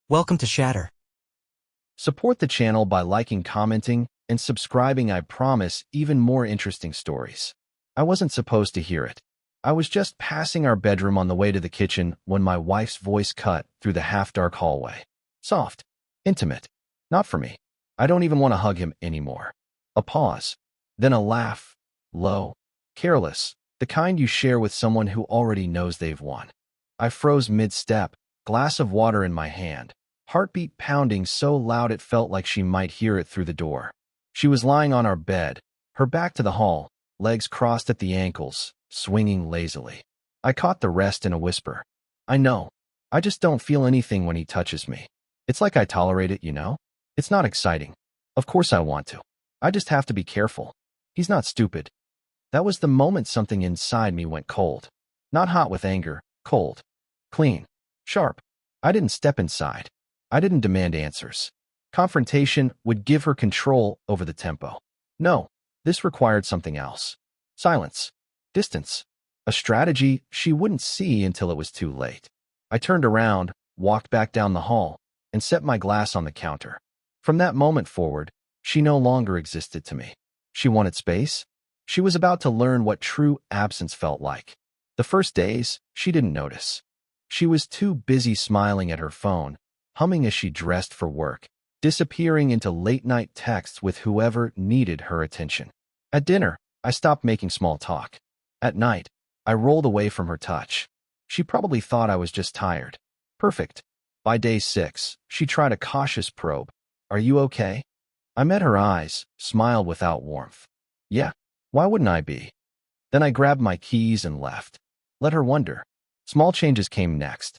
Welcome to Shatter. Support the channel by liking, commenting, and subscribing. I promise even more interesting stories. I wasn't supposed to hear it. I was just passing our bedroom on the way to the kitchen when my wife's voice cut through the half-dark hallway. Soft, intimate. Not for me. I don't even want to hug him anymore. A pause. Then a laugh. Low. Careless. The kind you share with someone who already knows they've won. I froze mid-step, glass of water in my hand. Heartbeat pounding so loud it felt like she might hear it through the door. She was lying on our bed, her back to the hall, legs crossed at the ankles, swinging lazily. I caught the rest in a whisper. I know. I just don't feel anything when he touches me. It's like I tolerate it, you know? It's not exciting. Of course I want to. I just have to be careful. He's not stupid. That was the moment something inside me went cold. Not hot with anger, cold. Clean. Sharp. I didn't step inside. I didn't demand answers. Confrontation would give her control over the tempo. No, this required something else. Silence. Distance. A strategy she wouldn't see until it was too late. I turned around, walked back down the hall, and set my glass on the counter. From that moment forward, she no longer existed to me. She wanted space. She was about to learn what true absence felt like. The first days, she didn't notice. She was too busy smiling at her phone, humming as she dressed for work, disappearing into late-night texts with whoever needed her attention. At dinner, I stopped making small talk. At night, I rolled away from her touch. She probably thought I was just tired. Perfect. By day 6, she tried a cautious probe. Are you okay? I met her eyes, smiled without warmth. Yeah, why wouldn't I be? Then I grabbed my keys and left. Let her wonder. Small changes came next.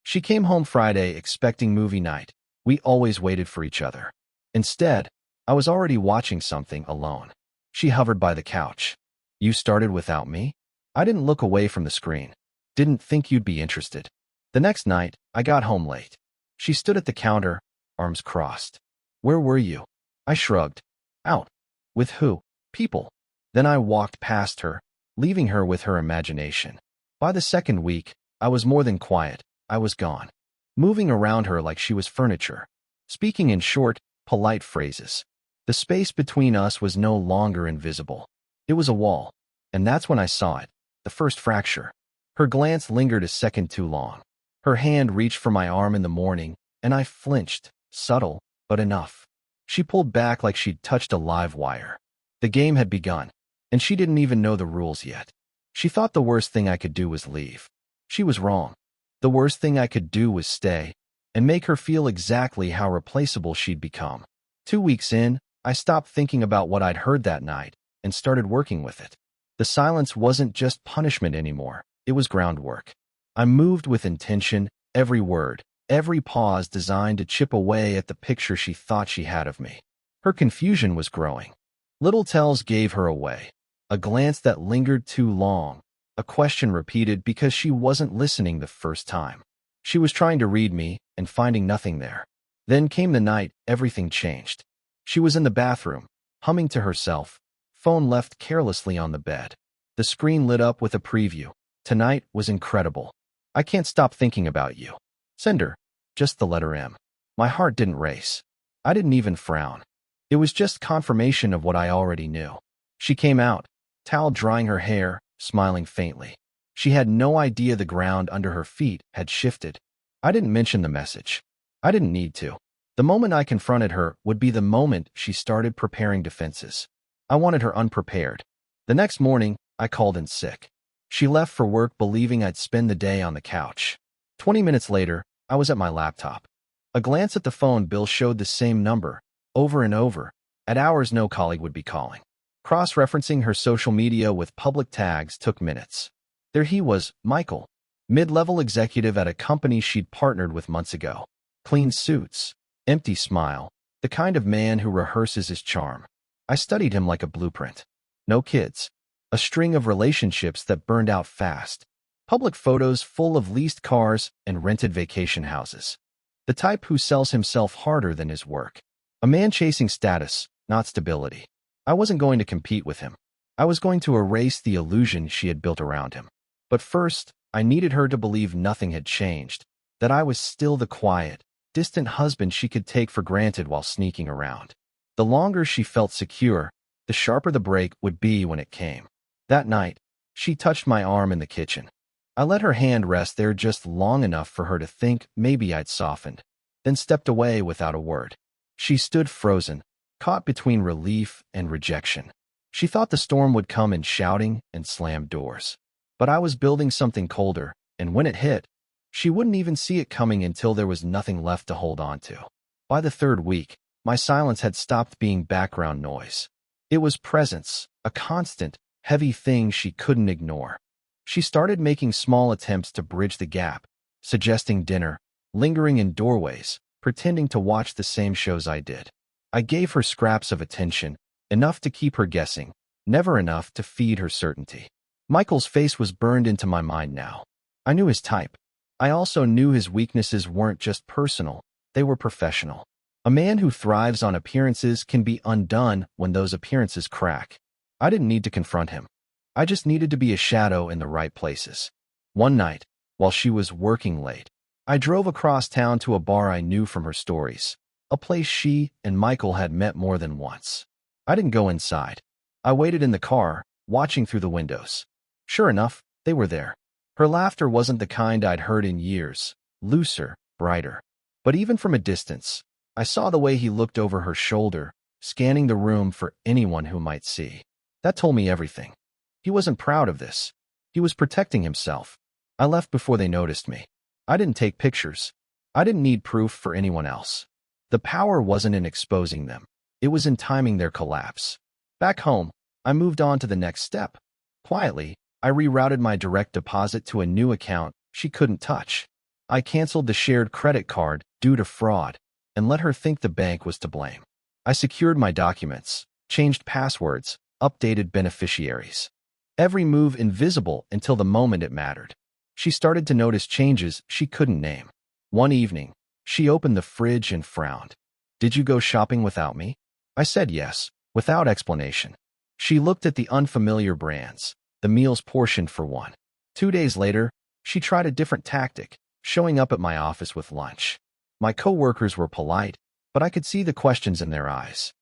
She came home Friday expecting movie night. We always waited for each other. Instead, I was already watching something alone. She hovered by the couch. You started without me? I didn't look away from the screen. Didn't think you'd be interested. The next night, I got home late. She stood at the counter, arms crossed. Where were you? I shrugged. Out. With who? People. Then I walked past her, leaving her with her imagination. By the second week, I was more than quiet. I was gone, moving around her like she was furniture, speaking in short, polite phrases. The space between us was no longer invisible. It was a wall, and that's when I saw it, the first fracture. Her glance lingered a second too long. Her hand reached for my arm in the morning, and I flinched, subtle, but enough. She pulled back like she'd touched a live wire. The game had begun, and she didn't even know the rules yet. She thought the worst thing I could do was leave. She was wrong. The worst thing I could do was stay and make her feel exactly how replaceable she'd become. 2 weeks in, I stopped thinking about what I'd heard that night and started working with it. The silence wasn't just punishment anymore. It was groundwork. I moved with intention, every word, every pause designed to chip away at the picture she thought she had of me. Her confusion was growing. Little tells gave her away. A glance that lingered too long. A question repeated because she wasn't listening the first time. She was trying to read me and finding nothing there. Then came the night everything changed. She was in the bathroom, humming to herself, phone left carelessly on the bed. The screen lit up with a preview. Tonight was incredible. I can't stop thinking about you. Sender. Just the letter M. My heart didn't race. I didn't even frown. It was just confirmation of what I already knew. She came out, towel drying her hair, smiling faintly. She had no idea the ground under her feet had shifted. I didn't mention the message. I didn't need to. The moment I confronted her would be the moment she started preparing defenses. I wanted her unprepared. The next morning, I called in sick. She left for work believing I'd spend the day on the couch. 20 minutes later, I was at my laptop. A glance at the phone bill showed the same number, over and over. At hours no colleague would be calling. Cross-referencing her social media with public tags took minutes. There he was, Michael, mid-level executive at a company she'd partnered with months ago. Clean suits, empty smile, the kind of man who rehearses his charm. I studied him like a blueprint. No kids. A string of relationships that burned out fast. Public photos full of leased cars and rented vacation houses. The type who sells himself harder than his work. A man chasing status, not stability. I wasn't going to compete with him. I was going to erase the illusion she had built around him. But first, I needed her to believe nothing had changed, that I was still the quiet, distant husband she could take for granted while sneaking around. The longer she felt secure, the sharper the break would be when it came. That night, she touched my arm in the kitchen. I let her hand rest there just long enough for her to think maybe I'd softened, then stepped away without a word. She stood frozen, caught between relief and rejection. She thought the storm would come in shouting and slammed doors. But I was building something colder, and when it hit, she wouldn't even see it coming until there was nothing left to hold on to. By the third week, my silence had stopped being background noise. It was presence, a constant, heavy thing she couldn't ignore. She started making small attempts to bridge the gap, suggesting dinner, lingering in doorways, pretending to watch the same shows I did. I gave her scraps of attention, enough to keep her guessing, never enough to feed her certainty. Michael's face was burned into my mind now. I knew his type. I also knew his weaknesses weren't just personal, they were professional. A man who thrives on appearances can be undone when those appearances crack. I didn't need to confront him. I just needed to be a shadow in the right places. One night, while she was working late, I drove across town to a bar I knew from her stories, a place she and Michael had met more than once. I didn't go inside. I waited in the car, watching through the windows. Sure enough, they were there. Her laughter wasn't the kind I'd heard in years, looser, brighter. But even from a distance, I saw the way he looked over her shoulder, scanning the room for anyone who might see. That told me everything. He wasn't proud of this. He was protecting himself. I left before they noticed me. I didn't take pictures. I didn't need proof for anyone else. The power wasn't in exposing them. It was in timing their collapse. Back home, I moved on to the next step. Quietly, I rerouted my direct deposit to a new account she couldn't touch. I canceled the shared credit card due to fraud and let her think the bank was to blame. I secured my documents, changed passwords, updated beneficiaries. Every move invisible until the moment it mattered. She started to notice changes she couldn't name. One evening, she opened the fridge and frowned. "Did you go shopping without me?" I said yes, without explanation. She looked at the unfamiliar brands, the meals portioned for one. 2 days later, she tried a different tactic, showing up at my office with lunch. My coworkers were polite, but I could see the questions in their eyes.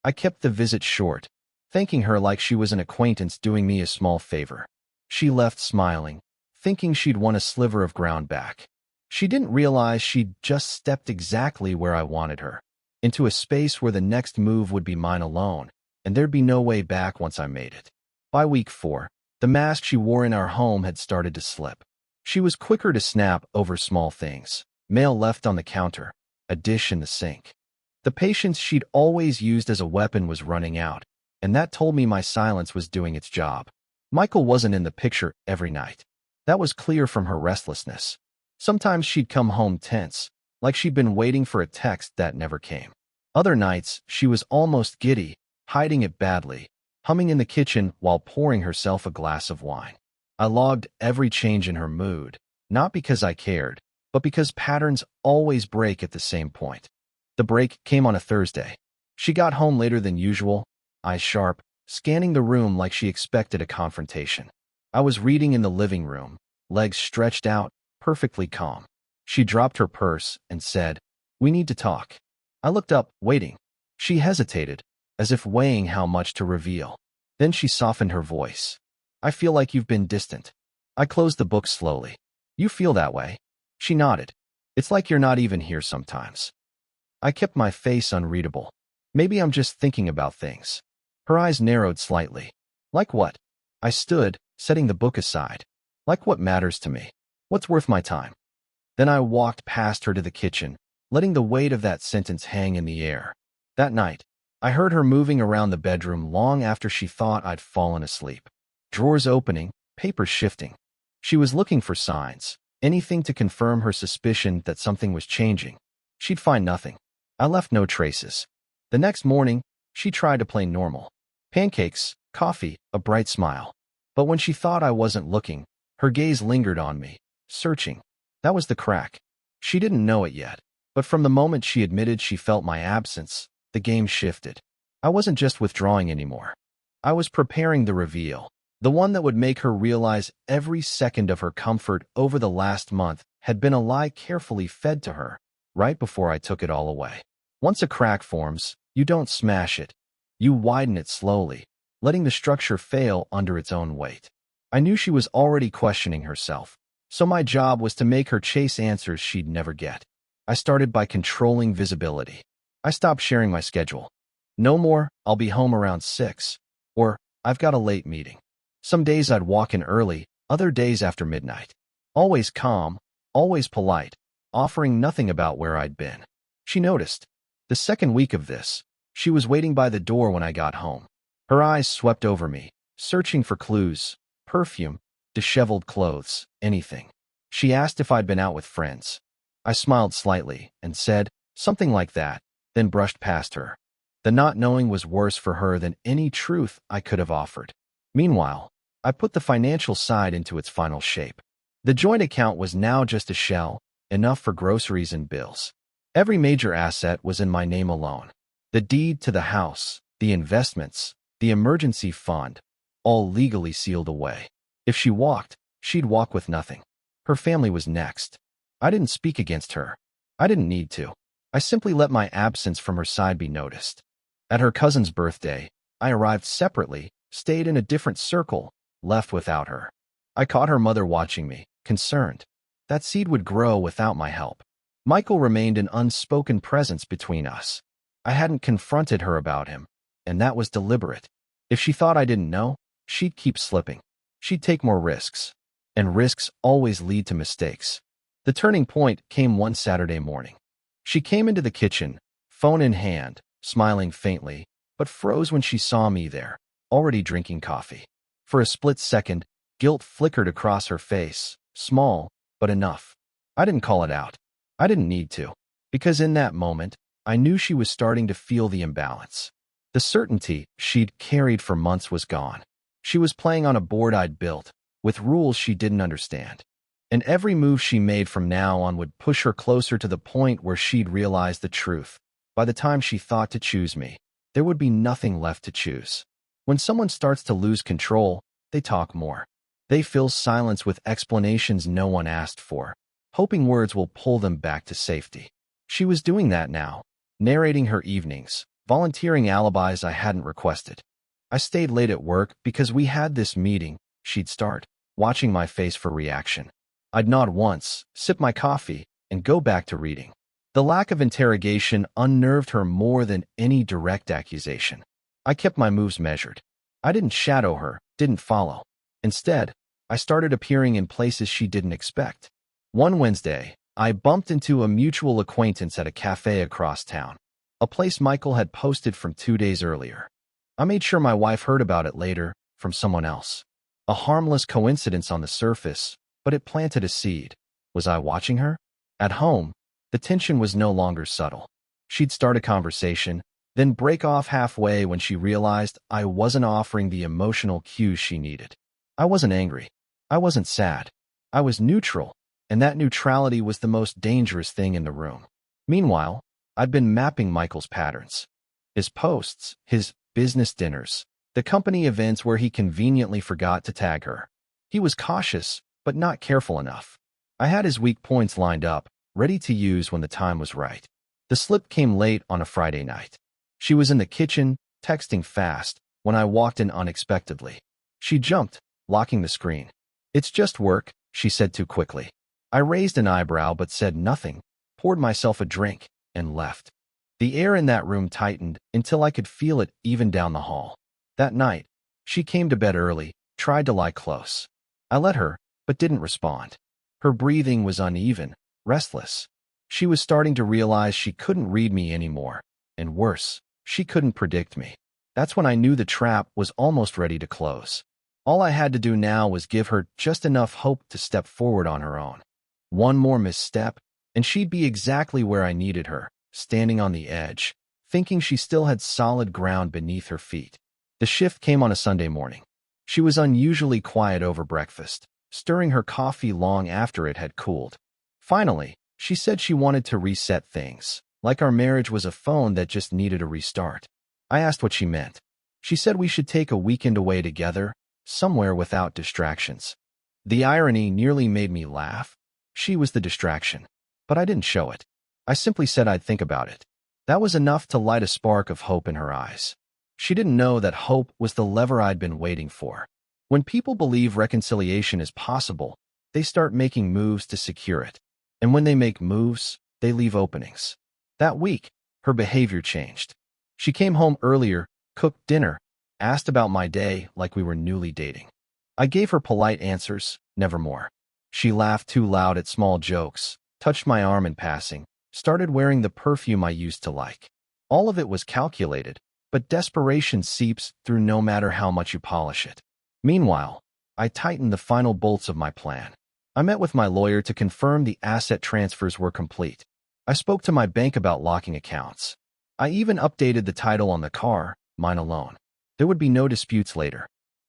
I kept the visit short, thanking her like she was an acquaintance doing me a small favor. She left smiling, thinking she'd won a sliver of ground back. She didn't realize she'd just stepped exactly where I wanted her, into a space where the next move would be mine alone, and there'd be no way back once I made it. By week 4, the mask she wore in our home had started to slip. She was quicker to snap over small things. Mail left on the counter, a dish in the sink. The patience she'd always used as a weapon was running out, and that told me my silence was doing its job. Michael wasn't in the picture every night. That was clear from her restlessness. Sometimes she'd come home tense, like she'd been waiting for a text that never came. Other nights, she was almost giddy, hiding it badly, humming in the kitchen while pouring herself a glass of wine. I logged every change in her mood, not because I cared, but because patterns always break at the same point. The break came on a Thursday. She got home later than usual, eyes sharp, scanning the room like she expected a confrontation. I was reading in the living room, legs stretched out, perfectly calm. She dropped her purse and said, "We need to talk." I looked up, waiting. She hesitated, as if weighing how much to reveal. Then she softened her voice. "I feel like you've been distant." I closed the book slowly. "You feel that way?" She nodded. "It's like you're not even here sometimes." I kept my face unreadable. Maybe I'm just thinking about things. Her eyes narrowed slightly. "Like what?" I stood, setting the book aside. "Like what matters to me? What's worth my time?" Then I walked past her to the kitchen, letting the weight of that sentence hang in the air. That night, I heard her moving around the bedroom long after she thought I'd fallen asleep. Drawers opening, papers shifting. She was looking for signs, anything to confirm her suspicion that something was changing. She'd find nothing. I left no traces. The next morning, she tried to play normal. Pancakes, coffee, a bright smile. But when she thought I wasn't looking, her gaze lingered on me, searching. That was the crack. She didn't know it yet, but from the moment she admitted she felt my absence, the game shifted. I wasn't just withdrawing anymore. I was preparing the reveal, the one that would make her realize every second of her comfort over the last month had been a lie carefully fed to her, right before I took it all away. Once a crack forms, you don't smash it. You widen it slowly, letting the structure fail under its own weight. I knew she was already questioning herself, so my job was to make her chase answers she'd never get. I started by controlling visibility. I stopped sharing my schedule. No more, I'll be home around 6. Or, I've got a late meeting. Some days I'd walk in early, other days after midnight. Always calm, always polite, offering nothing about where I'd been. She noticed. The second week of this, she was waiting by the door when I got home. Her eyes swept over me, searching for clues, perfume, disheveled clothes, anything. She asked if I'd been out with friends. I smiled slightly and said something like that, then brushed past her. The not knowing was worse for her than any truth I could have offered. Meanwhile, I put the financial side into its final shape. The joint account was now just a shell, enough for groceries and bills. Every major asset was in my name alone. The deed to the house, the investments, the emergency fund, all legally sealed away. If she walked, she'd walk with nothing. Her family was next. I didn't speak against her. I didn't need to. I simply let my absence from her side be noticed. At her cousin's birthday, I arrived separately, stayed in a different circle, left without her. I caught her mother watching me, concerned. That seed would grow without my help. Michael remained an unspoken presence between us. I hadn't confronted her about him, and that was deliberate. If she thought I didn't know, she'd keep slipping. She'd take more risks. And risks always lead to mistakes. The turning point came one Saturday morning. She came into the kitchen, phone in hand, smiling faintly, but froze when she saw me there, already drinking coffee. For a split second, guilt flickered across her face, small, but enough. I didn't call it out. I didn't need to, because in that moment, I knew she was starting to feel the imbalance. The certainty she'd carried for months was gone. She was playing on a board I'd built, with rules she didn't understand. And every move she made from now on would push her closer to the point where she'd realize the truth. By the time she thought to choose me, there would be nothing left to choose. When someone starts to lose control, they talk more. They fill silence with explanations no one asked for, hoping words will pull them back to safety. She was doing that now, narrating her evenings, volunteering alibis I hadn't requested. I stayed late at work because we had this meeting, she'd start, watching my face for reaction. I'd nod once, sip my coffee, and go back to reading. The lack of interrogation unnerved her more than any direct accusation. I kept my moves measured. I didn't shadow her, didn't follow. Instead, I started appearing in places she didn't expect. One Wednesday, I bumped into a mutual acquaintance at a cafe across town, a place Michael had posted from 2 days earlier. I made sure my wife heard about it later, from someone else. A harmless coincidence on the surface, but it planted a seed. Was I watching her? At home, the tension was no longer subtle. She'd start a conversation, then break off halfway when she realized I wasn't offering the emotional cues she needed. I wasn't angry. I wasn't sad. I was neutral, and that neutrality was the most dangerous thing in the room. Meanwhile, I'd been mapping Michael's patterns. His posts, his business dinners, the company events where he conveniently forgot to tag her. He was cautious, but not careful enough. I had his weak points lined up, ready to use when the time was right. The slip came late on a Friday night. She was in the kitchen, texting fast, when I walked in unexpectedly. She jumped, locking the screen. "It's just work," she said too quickly. I raised an eyebrow but said nothing, poured myself a drink, and left. The air in that room tightened until I could feel it even down the hall. That night, she came to bed early, tried to lie close. I let her, but didn't respond. Her breathing was uneven, restless. She was starting to realize she couldn't read me anymore, and worse, she couldn't predict me. That's when I knew the trap was almost ready to close. All I had to do now was give her just enough hope to step forward on her own. One more misstep, and she'd be exactly where I needed her, standing on the edge, thinking she still had solid ground beneath her feet. The shift came on a Sunday morning. She was unusually quiet over breakfast, stirring her coffee long after it had cooled. Finally, she said she wanted to reset things, like our marriage was a phone that just needed a restart. I asked what she meant. She said we should take a weekend away together, somewhere without distractions. The irony nearly made me laugh. She was the distraction, but I didn't show it. I simply said I'd think about it. That was enough to light a spark of hope in her eyes. She didn't know that hope was the lever I'd been waiting for. When people believe reconciliation is possible, they start making moves to secure it. And when they make moves, they leave openings. That week, her behavior changed. She came home earlier, cooked dinner, asked about my day like we were newly dating. I gave her polite answers, never more. She laughed too loud at small jokes, touched my arm in passing, started wearing the perfume I used to like. All of it was calculated, but desperation seeps through no matter how much you polish it. Meanwhile, I tightened the final bolts of my plan. I met with my lawyer to confirm the asset transfers were complete. I spoke to my bank about locking accounts. I even updated the title on the car, mine alone. There would be no disputes later.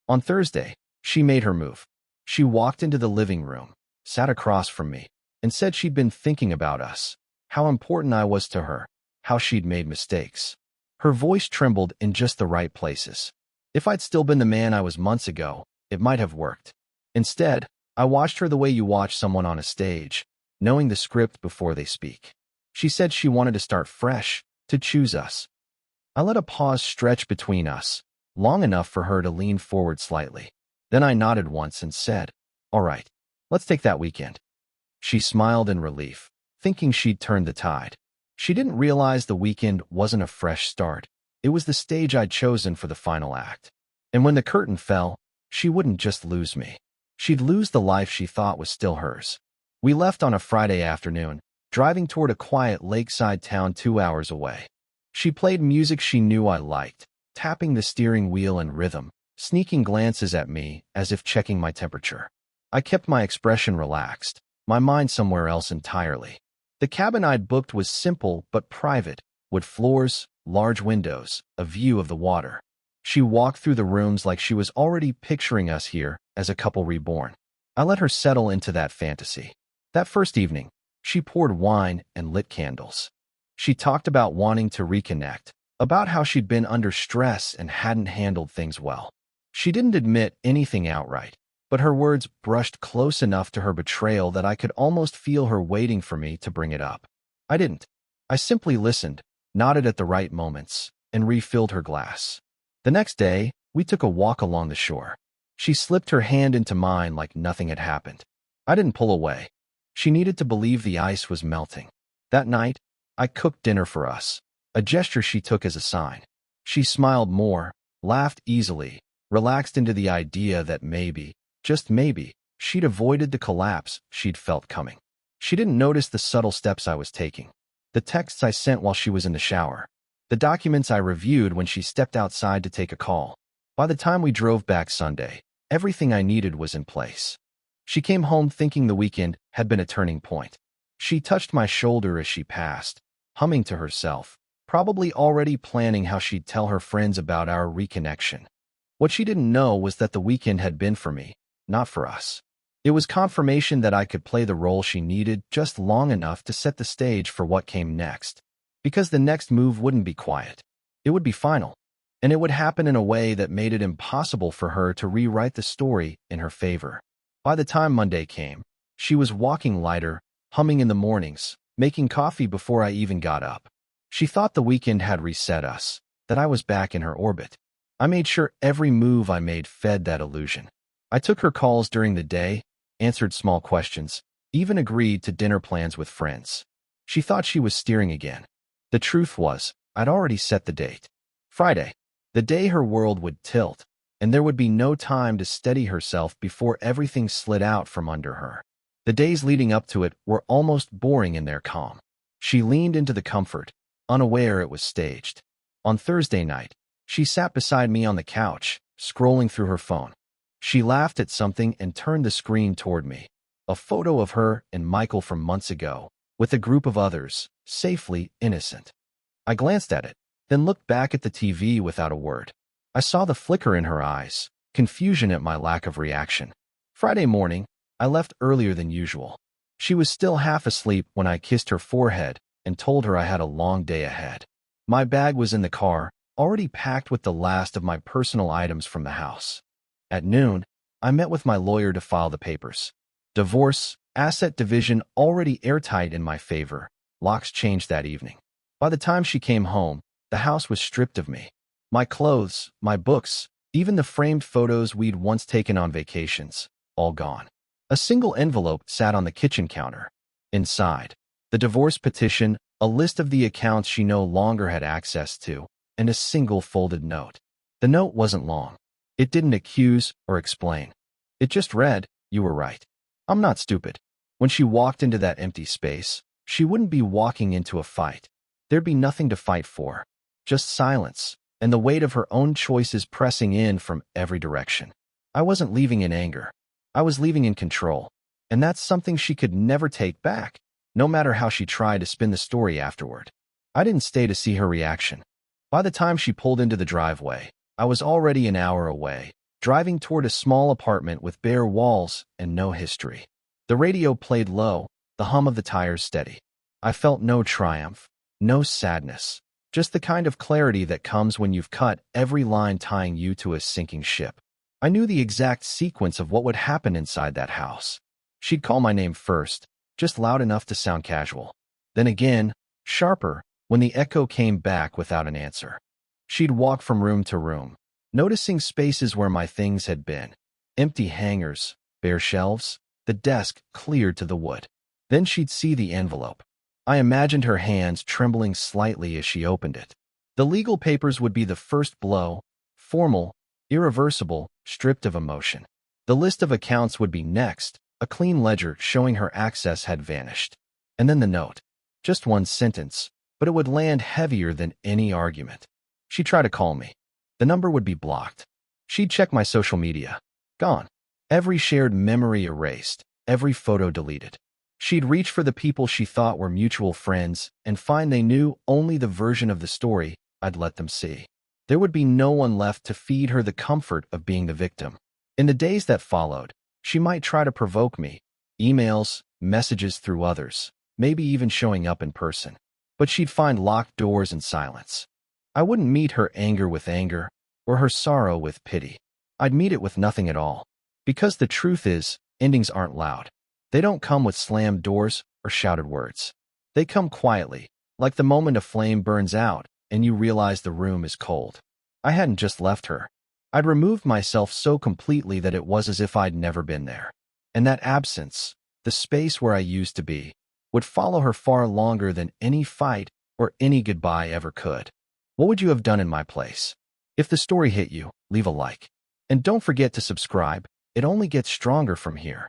On Thursday, she made her move. She walked into the living room, sat across from me, and said she'd been thinking about us, how important I was to her, how she'd made mistakes. Her voice trembled in just the right places. If I'd still been the man I was months ago, it might have worked. Instead, I watched her the way you watch someone on a stage, knowing the script before they speak. She said she wanted to start fresh, to choose us. I let a pause stretch between us, long enough for her to lean forward slightly. Then I nodded once and said, "All right, let's take that weekend." She smiled in relief, thinking she'd turned the tide. She didn't realize the weekend wasn't a fresh start. It was the stage I'd chosen for the final act. And when the curtain fell, she wouldn't just lose me. She'd lose the life she thought was still hers. We left on a Friday afternoon, driving toward a quiet lakeside town 2 hours away. She played music she knew I liked, tapping the steering wheel in rhythm, sneaking glances at me as if checking my temperature. I kept my expression relaxed, my mind somewhere else entirely. The cabin I'd booked was simple but private, wood floors, large windows, a view of the water. She walked through the rooms like she was already picturing us here as a couple reborn. I let her settle into that fantasy. That first evening, she poured wine and lit candles. She talked about wanting to reconnect, about how she'd been under stress and hadn't handled things well. She didn't admit anything outright, but her words brushed close enough to her betrayal that I could almost feel her waiting for me to bring it up. I didn't. I simply listened, nodded at the right moments, and refilled her glass. The next day, we took a walk along the shore. She slipped her hand into mine like nothing had happened. I didn't pull away. She needed to believe the ice was melting. That night, I cooked dinner for us, a gesture she took as a sign. She smiled more, laughed easily, relaxed into the idea that maybe, just maybe, she'd avoided the collapse she'd felt coming. She didn't notice the subtle steps I was taking, the texts I sent while she was in the shower, the documents I reviewed when she stepped outside to take a call. By the time we drove back Sunday, everything I needed was in place. She came home thinking the weekend had been a turning point. She touched my shoulder as she passed, humming to herself, probably already planning how she'd tell her friends about our reconnection. What she didn't know was that the weekend had been for me, not for us. It was confirmation that I could play the role she needed just long enough to set the stage for what came next. Because the next move wouldn't be quiet. It would be final. And it would happen in a way that made it impossible for her to rewrite the story in her favor. By the time Monday came, she was walking lighter, humming in the mornings, making coffee before I even got up. She thought the weekend had reset us, that I was back in her orbit. I made sure every move I made fed that illusion. I took her calls during the day, answered small questions, even agreed to dinner plans with friends. She thought she was steering again. The truth was, I'd already set the date. Friday, the day her world would tilt, and there would be no time to steady herself before everything slid out from under her. The days leading up to it were almost boring in their calm. She leaned into the comfort, unaware it was staged. On Thursday night, she sat beside me on the couch, scrolling through her phone. She laughed at something and turned the screen toward me. A photo of her and Michael from months ago, with a group of others, safely innocent. I glanced at it, then looked back at the TV without a word. I saw the flicker in her eyes, confusion at my lack of reaction. Friday morning, I left earlier than usual. She was still half asleep when I kissed her forehead and told her I had a long day ahead. My bag was in the car, already packed with the last of my personal items from the house. At noon, I met with my lawyer to file the papers. Divorce, asset division already airtight in my favor, locks changed that evening. By the time she came home, the house was stripped of me. My clothes, my books, even the framed photos we'd once taken on vacations, all gone. A single envelope sat on the kitchen counter. Inside, the divorce petition, a list of the accounts she no longer had access to, and a single folded note. The note wasn't long. It didn't accuse or explain. It just read, "You were right. I'm not stupid." When she walked into that empty space, she wouldn't be walking into a fight. There'd be nothing to fight for. Just silence, and the weight of her own choices pressing in from every direction. I wasn't leaving in anger. I was leaving in control. And that's something she could never take back, no matter how she tried to spin the story afterward. I didn't stay to see her reaction. By the time she pulled into the driveway, I was already an hour away, driving toward a small apartment with bare walls and no history. The radio played low, the hum of the tires steady. I felt no triumph, no sadness, just the kind of clarity that comes when you've cut every line tying you to a sinking ship. I knew the exact sequence of what would happen inside that house. She'd call my name first, just loud enough to sound casual. Then again, sharper, when the echo came back without an answer. She'd walk from room to room, noticing spaces where my things had been. Empty hangers, bare shelves, the desk cleared to the wood. Then she'd see the envelope. I imagined her hands trembling slightly as she opened it. The legal papers would be the first blow, formal, irreversible, stripped of emotion. The list of accounts would be next, a clean ledger showing her access had vanished. And then the note. Just one sentence, but it would land heavier than any argument. She'd try to call me. The number would be blocked. She'd check my social media. Gone. Every shared memory erased, every photo deleted. She'd reach for the people she thought were mutual friends and find they knew only the version of the story I'd let them see. There would be no one left to feed her the comfort of being the victim. In the days that followed, she might try to provoke me. Emails, messages through others, maybe even showing up in person. But she'd find locked doors and silence. I wouldn't meet her anger with anger, or her sorrow with pity. I'd meet it with nothing at all. Because the truth is, endings aren't loud. They don't come with slammed doors or shouted words. They come quietly, like the moment a flame burns out and you realize the room is cold. I hadn't just left her. I'd removed myself so completely that it was as if I'd never been there. And that absence, the space where I used to be, would follow her far longer than any fight or any goodbye ever could. What would you have done in my place? If the story hit you, leave a like. And don't forget to subscribe. It only gets stronger from here.